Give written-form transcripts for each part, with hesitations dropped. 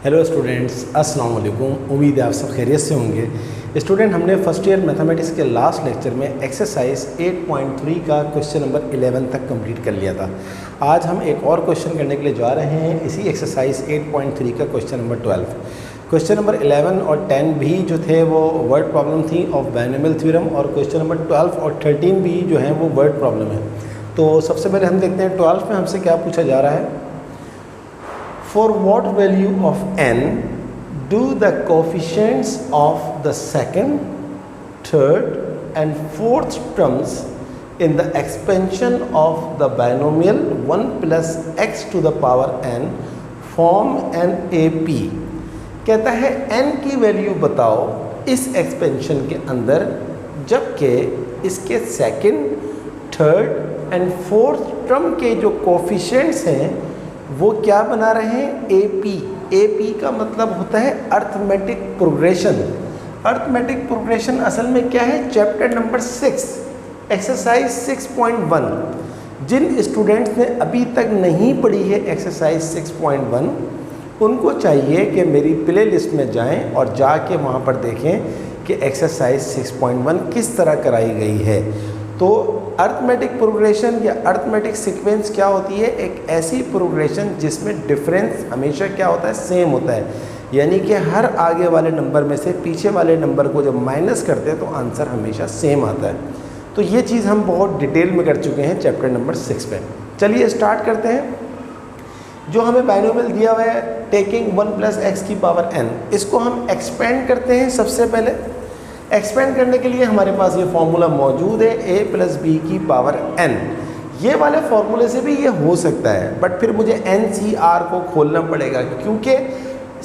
Hello students, अस्सलाम वालेकुम। उम्मीद है आप सब खैरियत से होंगे। स्टूडेंट, हमने फर्स्ट ईयर मैथमेटिक्स के लास्ट लेक्चर में एक्सरसाइज 8.3 का क्वेश्चन नंबर 11 तक कंप्लीट कर लिया था। आज हम एक और क्वेश्चन करने के लिए जा रहे हैं इसी एक्सरसाइज 8.3 का क्वेश्चन नंबर 12। क्वेश्चन नंबर 11 और 10 भी जो थे वो वर्ड प्रॉब्लम थी ऑफ बायनोमियल थ्योरम, और क्वेश्चन नंबर 12 और 13 भी जो है वो वर्ड प्रॉब्लम है। तो सबसे पहले हम देखते हैं 12 में हमसे क्या पूछा जा रहा है। For what value of n do the coefficients of the second, third and fourth terms in the expansion of the binomial 1 plus x to the power n form an AP? कहता है n की value बताओ इस expansion के अंदर जबकि इसके second, third and fourth term के जो कोफिशिएंट्स हैं वो क्या बना रहे हैं? एपी। एपी का मतलब होता है अर्थमेटिक प्रोग्रेशन। अर्थमेटिक प्रोग्रेशन असल में क्या है? Chapter number 6 exercise 6.1। जिन स्टूडेंट्स ने अभी तक नहीं पढ़ी है एक्सरसाइज 6.1 उनको चाहिए कि मेरी प्ले लिस्ट में जाएं और जाके वहाँ पर देखें कि एक्सरसाइज 6.1 किस तरह कराई गई है। तो अर्थमेटिक प्रोग्रेशन या अर्थमेटिक सीक्वेंस क्या होती है? एक ऐसी प्रोग्रेशन जिसमें डिफरेंस हमेशा क्या होता है? सेम होता है। यानी कि हर आगे वाले नंबर में से पीछे वाले नंबर को जब माइनस करते हैं तो आंसर हमेशा सेम आता है। तो ये चीज़ हम बहुत डिटेल में कर चुके हैं चैप्टर नंबर 6 में। चलिए स्टार्ट करते हैं। जो हमें बायनोमियल दिया हुआ है टेकिंग 1 प्लस एक्स की पावर n, इसको हम एक्सपेंड करते हैं। सबसे पहले एक्सपेंड करने के लिए हमारे पास ये फॉर्मूला मौजूद है a प्लस बी की पावर n। ये वाले फॉर्मूले से भी ये हो सकता है, बट फिर मुझे NCR को खोलना पड़ेगा क्योंकि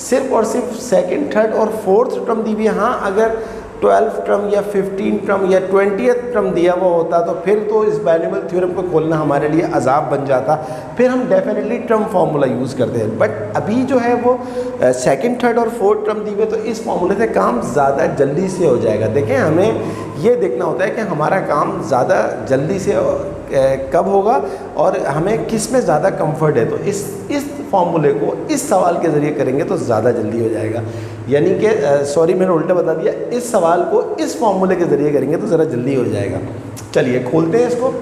सिर्फ और सिर्फ सेकंड, थर्ड और फोर्थ टर्म दी हुई है। हाँ, अगर 12 टर्म या 15 टर्म या 20th टर्म दिया हुआ होता तो फिर तो इस बायनोमियल थ्योरम को खोलना हमारे लिए अजाब बन जाता, फिर हम डेफिनेटली टर्म फार्मूला यूज़ करते हैं। बट अभी जो है वो सेकंड, थर्ड और फोर्थ टर्म दी हुए, तो इस फार्मूले से काम ज़्यादा जल्दी से हो जाएगा। देखें, हमें ये देखना होता है कि हमारा काम ज़्यादा जल्दी से कब होगा और हमें किस में ज़्यादा कंफर्ट है। तो इस फार्मूले को इस सवाल के ज़रिए करेंगे तो ज़्यादा जल्दी हो जाएगा। यानी कि सॉरी, मैंने उल्टा बता दिया, इस सवाल को इस फार्मूले के ज़रिए करेंगे तो ज़रा जल्दी हो जाएगा। चलिए खोलते हैं इसको।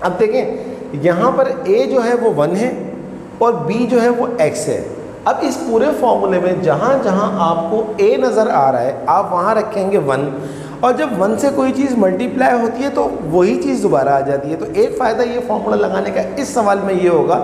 अब देखें, यहाँ पर a जो है वो 1 है और b जो है वो x है। अब इस पूरे फार्मूले में जहाँ जहाँ आपको a नज़र आ रहा है आप वहाँ रखेंगे 1, और जब 1 से कोई चीज़ मल्टीप्लाई होती है तो वही चीज़ दोबारा आ जाती है। तो एक फ़ायदा ये फार्मूला लगाने का इस सवाल में ये होगा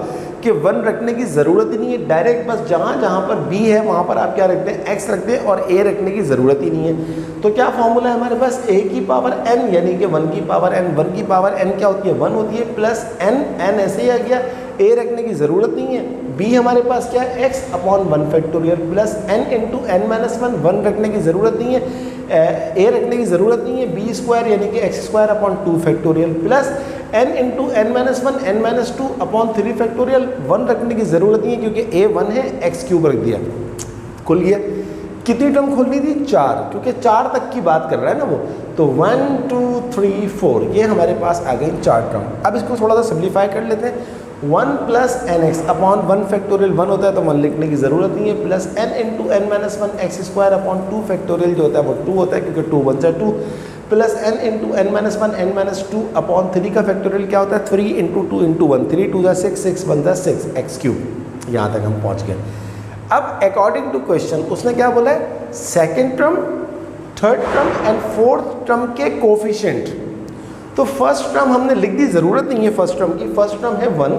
कि 1 रखने की ज़रूरत ही नहीं है। डायरेक्ट बस जहाँ जहाँ पर b है वहाँ पर आप क्या रखते हैं? x रखते हैं, और a रखने की ज़रूरत ही नहीं है। तो क्या फार्मूला है हमारे पास? a की पावर n यानी कि 1 की पावर n। 1 की पावर n क्या होती है? 1 होती है, प्लस n ऐसे ही आ गया। a रखने की ज़रूरत नहीं है। b हमारे पास क्या है? x upon 1 factorial plus n into n minus 1। 1 रखने की ज़रूरत नहीं है, a रखने की ज़रूरत नहीं है। b स्क्वायर यानी कि x square upon 2 factorial plus n into n minus 1 n minus 2 upon 3 factorial. 1 रखने की ज़रूरत नहीं है क्योंकि a 1 है, x क्यूब रख दिया। खुल गया। कितनी टर्म खोलनी थी? 4, क्योंकि 4 तक की बात कर रहा है ना वो। तो 1 2 3 4 ये हमारे पास आ गई 4 टर्म। अब इसको थोड़ा सा सिम्प्लीफाई कर लेते हैं। 1 plus n x upon 1 factorial 1 होता है तो 1 लिखने की ज़रूरत नहीं है, plus n into n minus 1 x square upon 2 factorial जो होता है वो 2 होता है क्योंकि 2 1 2, plus n into n minus 1 n minus 2 upon 3 का फैक्टोरियल क्या होता है? 3 इंटू 2 इंटू 1, 3 2 6 6 1 6 एक्स क्यूब। यहाँ तक हम पहुँच गए। अब अकॉर्डिंग टू क्वेश्चन उसने क्या बोला है? Second term, third term and fourth term के कोफिशिएंट। तो फर्स्ट टर्म हमने लिख दी, ज़रूरत नहीं है फर्स्ट टर्म की। फर्स्ट टर्म है 1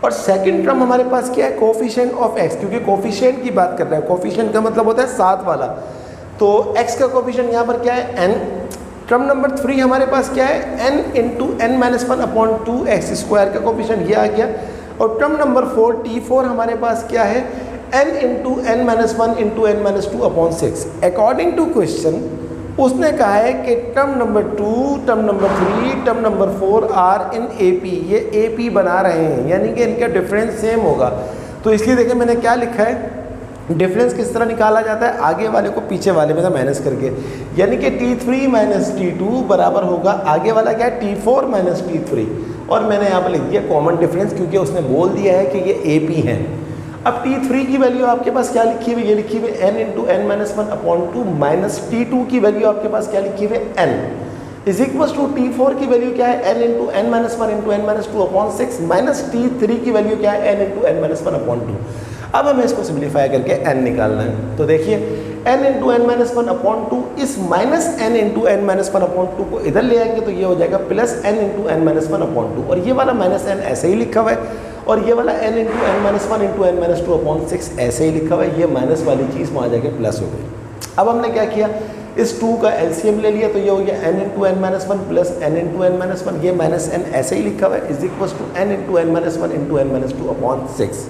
और सेकंड टर्म हमारे पास क्या है? कोफिशिएंट ऑफ x, क्योंकि कोफिशिएंट की बात कर रहे हैं। कोफिशिएंट का मतलब होता है साथ वाला। तो x का कोफिशिएंट यहाँ पर क्या है? n। टर्म नंबर 3 हमारे पास क्या है? n into n minus 1 upon 2 x square का कोफिशिएंट ये आ गया। और टर्म नंबर 4 t4 हमारे पास क्या है? n into n minus 1 into n minus 2 upon 6। According to question उसने कहा है कि term number 2, term number 3, term number 4 are in AP। ये AP बना रहे हैं यानी कि इनका डिफरेंस सेम होगा। तो इसलिए देखिए मैंने क्या लिखा है, डिफरेंस किस तरह निकाला जाता है? आगे वाले को पीछे वाले में से माइनस करके, यानी कि T3 माइनस T2 बराबर होगा आगे वाला क्या है? T4 minus T3। और मैंने यहाँ पर लिख दिया कॉमन डिफरेंस क्योंकि उसने बोल दिया है कि ये AP है। अब T3 की वैल्यू आपके पास क्या लिखी हुई, ये लिखी हुई n into n minus one upon two minus T2 की वैल्यू आपके पास क्या लिखी हुई n is equal to T4 की वैल्यू क्या है n into n minus one into n minus two upon six minus T3 की वैल्यू क्या है n into n minus one upon two. अब हमें इसको सिंप्लीफाई करके n निकालना है, तो देखिए n into n minus one upon two इस minus n into n minus one upon two को इधर ले आएंगे तो ये हो जाएगा plus n into n minus one upon two, और ये वाला माइनस n ऐसे ही लिखा हुआ है और ये वाला n into n minus one into n minus two upon six ऐसे ही लिखा हुआ है, ये माइनस वाली चीज़ वहाँ जाके प्लस हो गई। अब हमने क्या किया, इस 2 का एलसीएम ले लिया तो ये हो गया n into n minus one plus n into n minus one, ये माइनस n ऐसे ही लिखा हुआ है is equal to n into n minus one into n minus two upon six.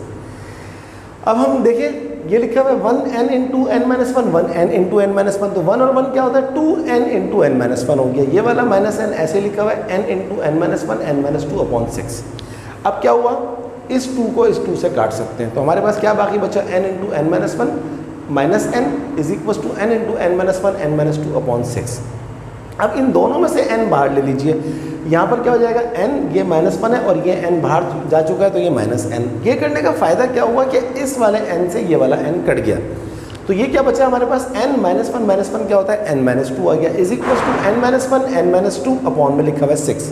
अब हम देखें ये लिखा हुआ है 1n into n minus one 1n into n minus one, तो 1 और 1 क्या होता है 2n into n minus one हो गया, ये वाला माइनस n ऐसे लिखा हुआ है n into n minus one n minus two upon six. अब क्या हुआ, इस 2 को इस 2 से काट सकते हैं, तो हमारे पास क्या बाकी बचा n into n minus one minus n is equal to n into n minus one n minus two upon six. अब इन दोनों में से n बाहर ले लीजिए, यहाँ पर क्या हो जाएगा n, ये माइनस वन है और ये n बाहर जा चुका है तो ये माइनस n। ये करने का फ़ायदा क्या हुआ कि इस वाले n से ये वाला n कट गया, तो ये क्या बचा हमारे पास n माइनस वन क्या होता है n माइनस टू आ गया is equal to n minus one n minus two upon में लिखा हुआ है 6।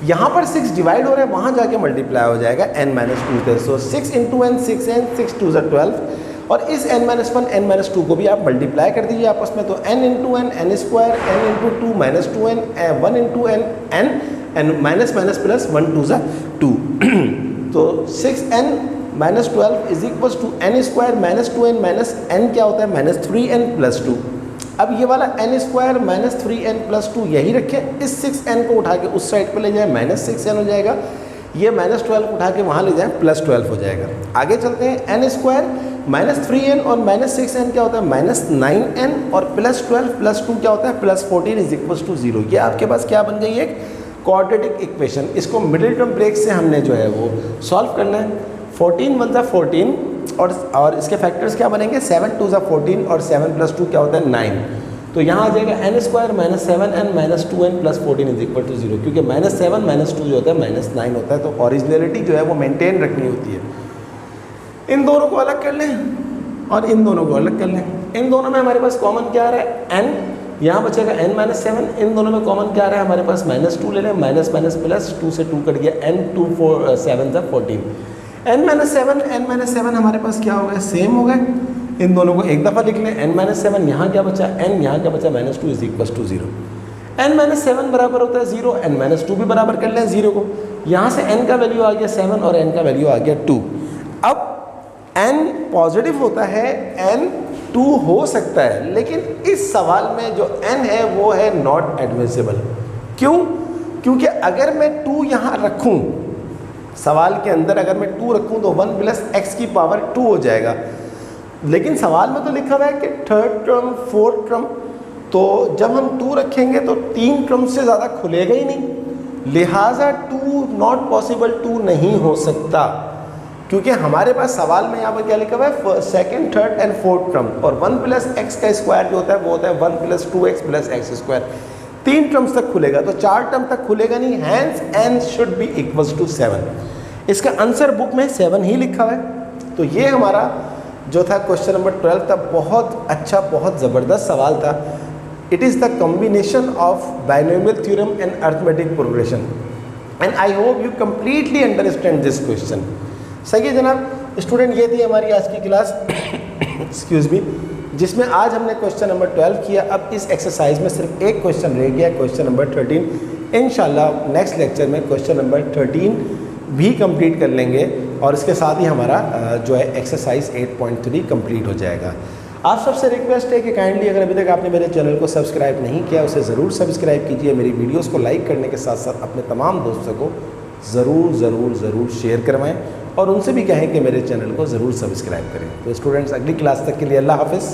यहाँ पर 6 डिवाइड हो रहा है, वहाँ जाके मल्टीप्लाई हो जाएगा n माइनस टू से, सो 6 इंटू एन 6n 6 2 = 12, और इस n minus one n minus to को भी आप मल्टीप्लाई कर दीजिए आपस में, तो n into n n square n into two minus 2n 1 into n n minus minus plus 1 2 = 2 तो 6n minus 12 is equal to n square minus 2n minus n क्या होता है माइनस 3n प्लस 2। अब ये वाला n square minus 3n plus 2 यही रखें, इस 6n को उठा के उस साइड पे ले जाए माइनस 6n हो जाएगा, ये माइनस 12 को उठा के वहाँ ले जाए प्लस 12 हो जाएगा। आगे चलते हैं, n स्क्वायर माइनस 3n और माइनस 6n क्या होता है माइनस 9n और प्लस 12 प्लस 2 क्या होता है प्लस 14 इज इक्वल टू 0। ये आपके पास क्या बन गई एक क्वाड्रेटिक इक्वेशन। इसको मिडिल टर्म ब्रेक से हमने जो है वो सॉल्व करना है। 14 1 = 14 और इसके फैक्टर्स क्या बनेंगे 7 2 = 14 और 7 प्लस 2 क्या होता है 9। तो यहाँ आ जाएगा n square minus 7n minus 2n plus 14 is equal to 0, क्योंकि माइनस 7 माइनस 2 जो होता है माइनस 9 होता है, तो ओरिजिनलिटी जो है वो मेंटेन रखनी होती है। इन दोनों को अलग कर लें और इन दोनों को अलग कर लें। इन दोनों में हमारे पास कॉमन क्या आ रहा है n, यहाँ बचेगा n माइनस 7, इन दोनों में कॉमन क्या आ रहा है हमारे पास माइनस 2 ले लें, माइनस माइनस प्लस 2 से 2 कट गया, n 2 4 7 = 14, n माइनस 7 हमारे पास क्या हो गया सेम हो गए। इन दोनों को एक दफ़ा लिख लें, n माइनस 7 यहाँ क्या बचा n यहाँ क्या बचा minus 2 is equal to 0। n minus 7 बराबर होता है 0, n माइनस 2 भी बराबर कर लें 0 को, यहाँ से n का वैल्यू आ गया 7 और n का वैल्यू आ गया 2। अब n पॉजिटिव होता है, n 2 हो सकता है, लेकिन इस सवाल में जो n है वो है नॉट एडमिसिबल। क्यों? क्योंकि अगर मैं 2 यहाँ रखूँ, सवाल के अंदर अगर मैं 2 रखूँ तो 1 प्लस x की पावर 2 हो जाएगा, लेकिन सवाल में तो लिखा हुआ है कि थर्ड टर्म फोर्थ टर्म, तो जब हम 2 रखेंगे तो 3 टर्म से ज़्यादा खुलेगा ही नहीं, लिहाजा 2 नॉट पॉसिबल 2 नहीं हो सकता, क्योंकि हमारे पास सवाल में यहाँ पर क्या लिखा हुआ है second third and fourth term, और 1 प्लस एक्स का स्क्वायर जो होता है वो होता है 1 plus 2x plus x square. 3 terms तक खुलेगा, तो 4 टर्म तक खुलेगा नहीं, hence n should be equals to 7। इसका आंसर बुक में 7 ही लिखा हुआ है। तो ये हमारा जो था क्वेश्चन नंबर 12 था, बहुत अच्छा बहुत ज़बरदस्त सवाल था। It is the combination of binomial theorem and arithmetic progression, and I hope you completely understand this question. सही है जनाब स्टूडेंट, ये थी हमारी आज की क्लास एक्सक्यूज़ मी, जिसमें आज हमने क्वेश्चन नंबर 12 किया। अब इस एक्सरसाइज में सिर्फ एक क्वेश्चन रह गया, क्वेश्चन नंबर 13। इंशाल्लाह नेक्स्ट लेक्चर में क्वेश्चन नंबर 13 भी कंप्लीट कर लेंगे, और इसके साथ ही हमारा जो है एक्सरसाइज 8.3 कंप्लीट हो जाएगा। आप सबसे रिक्वेस्ट है कि काइंडली अगर अभी तक आपने मेरे चैनल को सब्सक्राइब नहीं किया, उसे ज़रूर सब्सक्राइब कीजिए। मेरी वीडियोस को लाइक करने के साथ साथ अपने तमाम दोस्तों को ज़रूर शेयर करवाएं, और उनसे भी कहें कि मेरे चैनल को ज़रूर सब्सक्राइब करें। तो स्टूडेंट्स, अगली क्लास तक के लिए अल्लाह हाफ़िज़।